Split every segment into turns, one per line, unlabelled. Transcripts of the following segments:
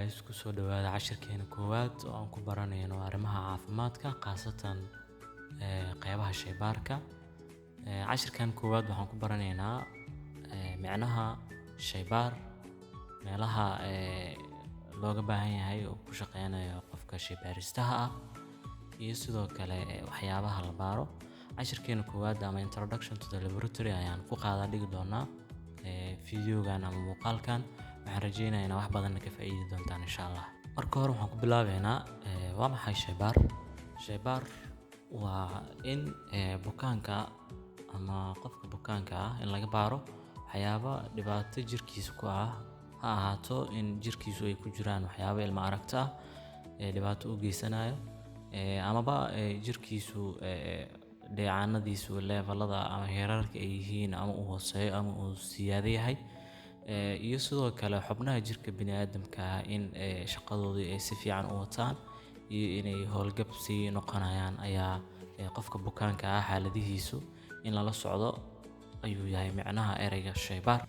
guys, ku soo dhawaada cashirkeena koowaad oo aan ku baranayno arrimaha caafimaadka, khaasatan qaybaha shaybaarka. Cashirkan koowaad waxaan ku baranaynaa micnaha shaybaar, meelaha looga baahan yahay oo ku shaqeynayo qofka shaybaaristaha ah, iyo sidoo kale waxyaabaha la baaro. Cashirkeena koowaad ama introduction to the laboratory ayaan ku dhigi doonaa videogan ama muuqaalkan. waxaan rajeynayaa in wax badan ka faa'iidi doontaan insha Allah. Marka hore waxaan ku bilaabeynaa waa maxay shaybaar? Shaybaar waa in bukaanka ama qofka bukaanka ah in laga baaro waxyaabo dhibaato jirkiisa ku ah, ha ahaato in jirkiisu ay ku jiraan waxyaabo ilma aragta ah dhibaato u geysanayo, amaba jirkiisu dheecaanadiisu levelada ama heerarka ay yihiin ama uu hooseeyo ama uu siyaado yahay, iyo sidoo kale xubnaha jirka bini'aadamka in shaqadoodu ay si fiican u wataan iyo inay howlgab sii noqonayaan ayaa qofka bukaanka ah xaaladihiisu in lala socdo ayuu yahay micnaha ereyga shaybaar.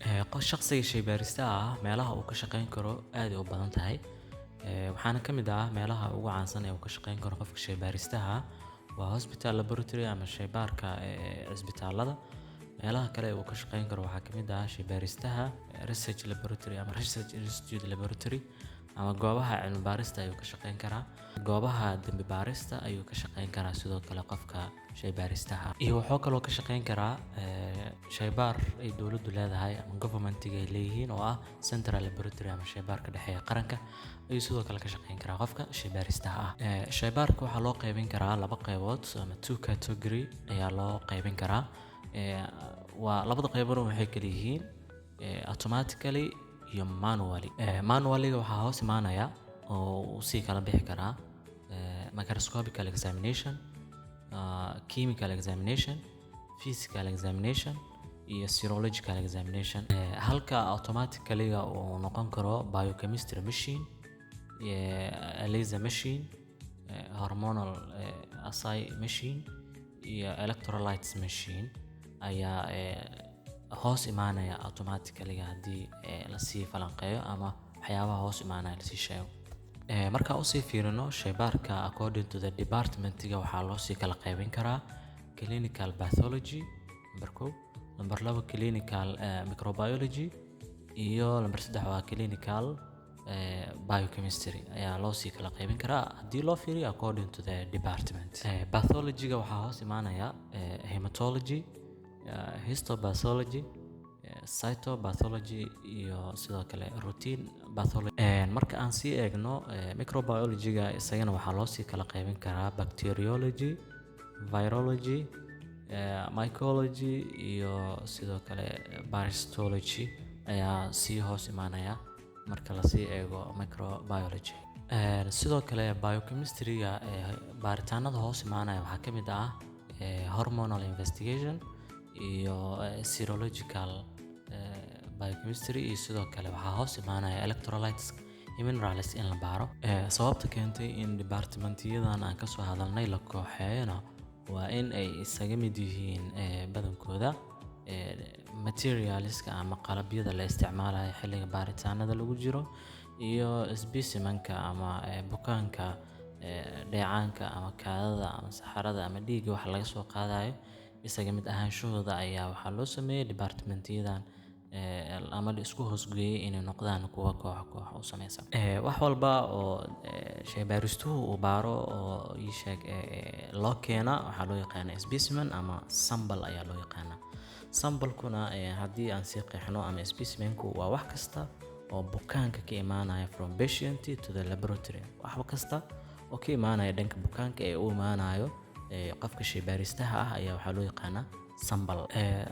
Shaqsiga shaybaarista ah meelaha uu ka shaqeyn karo aad u badan tahay, waxaana ka mid ah meelaha ugu caansan ee uu ka shaqeyn karo qofka shaybaaristaha waa hospital laboratory ama shaybaarka isbitaalada. meelaha kale uu ka shaqeyn karo waxaa kamid ah shaybaaristaha research laboratory ama research institute laboratory, ama goobaha cilmi baarista ayuu ka shaqeyn karaa, goobaha dambi baarista ayuu ka shaqeyn karaa sidoo kale qofka shaybaaristaha. iyo wuxuu kaloo ka shaqeyn karaa shaybaar ay dowladdu leedahay ama governmentiga ay leeyihiin oo ah central laboratory ama shaybaarka dhexe ee qaranka ayuu sidoo kale ka shaqeyn karaa qofka shaybaaristaha ah. Shaybaarka waxaa loo qaybin karaa laba qaybood ama two category ayaa loo qaybin karaa. waa labada qaybood waxay kala yihiin automatically iyo manually. Manually waxaa hoos imaanaya oo uu si kala bixi karaa microscopical examination, chemical examination, physical examination iyo serological examination. Halka automatically uu noqon karo biochemistry machine, ELISA machine, hormonal assay machine iyo electrolytes machine ayaa hoos imaanaya automatically haddii la sii falanqeeyo ama waxyaabaha hoos imaanaya la sii sheego. Marka uu sii fiirino shaybaarka according to the departmentiga waxaa loo sii kala qaybin karaa clinical pathology number 1, number 2 clinical microbiology, iyo number 3 waa clinical biochemistry ayaa loo sii kala qaybin karaa haddii loo fiiriyo according to the department. Pathology-ga waxaa hoos imaanaya hematology, histopathology, cytopathology iyo sidoo kale routine pathology. Marka aan sii eegno microbiology-ga isagana waxaa loo sii kala qaybin karaa bacteriology, virology, mycology iyo sidoo kale parasitology ayaa sii hoos imaanaya marka la sii eego microbiology. Sidoo kale biochemistry-ga baaritaanada hoos imaanaya waxaa kamid ah hormonal investigation iyo serological biochemistry, iyo sidoo kale waxaa hoos imaanaya electrolytes iyo minerals in la baaro. Sababta keentay in departmentiyadan aan kasoo hadalnay la kooxeeyana waa in ay isaga mid yihiin badankooda materialska ama qalabyada la isticmaalayo xilliga baaritaanada lagu jiro, iyo specimenka ama bukaanka dheecaanka ama kaadada ama saxarada ama dhiigga wax laga soo qaadayo isaga mid ahaanshahooda ayaa waxaa loo sameeyay departmentiyadan ama isku hoosgeeyay inay noqdaan kuwa koox u sameysan. wax walba oo shaybaaristuhu uu baaro oo loo keena waxaa loo yaqaanaa specimen ama sample ayaa loo yaqaanaa. Sample-kuna haddii aan sii qeexno ama specimen-ku waa wax kasta oo bukaanka ka imaanaya from patient to the laboratory, wax kasta oo ka imaanaya dhanka bukaanka ee u imaanayo qofka shaybaaristaha ah ayaa waxaa loo yaqaanaa sample.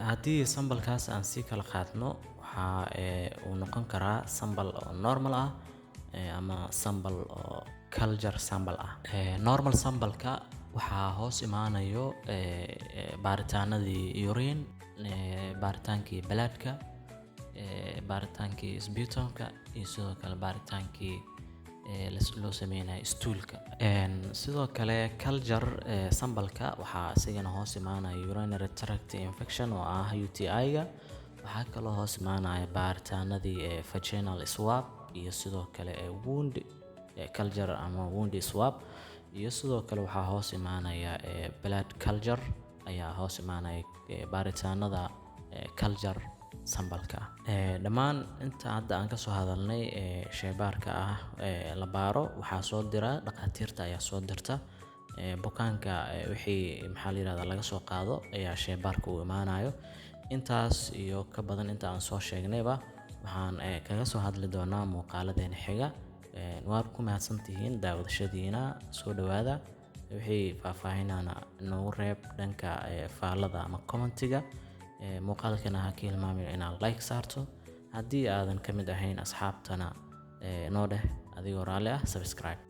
Haddii sample-kaas aan sii kala qaadno waxaa uu noqon karaa sample oo normal ah ama sample oo culture sample ah. Normal sample-ka waxaa hoos imaanayo baaritaanadii urine, baaritaankii blood-ka, baaritaankii sputum-ka iyo sidoo kale baaritaankii loo sameynayo stool-ka. sidoo kale culture sample-ka waxaa isagana hoos imaanaya urinary tract infection oo ah UTI-ga. waxaa kaloo hoos imaanaya baaritaanadii vaginal swab iyo sidoo kale wound culture ama wound swab, iyo sidoo kale waxaa hoos imaanaya blood culture ayaa hoos imaanaya baaritaanada culture sambalka. Dhammaan inta hadda aan kasoo hadalnay shaybaarka ah la baaro waxaa soo dira dhaqaatiirta ayaa soo dirta bukaanka wixii maxaa la yiraahdaa laga soo qaado ayaa shaybaarka u imaanayo. Intaas iyo ka badan inta aan soo sheegnayba waxaan kaga soo hadli doonaa muuqaaladeena xiga. Waad ku mahadsantihiin daawadashadiina. Soo dhawaada wixii faahfaahinana noogu reeb dhanka faallada ama commentiga. Muuqaalkana ha ka hilmaamin inaad like saarto. Haddii aadan ka mid ahayn asxaabtana noo dheh adigoo raalli ah subscribe.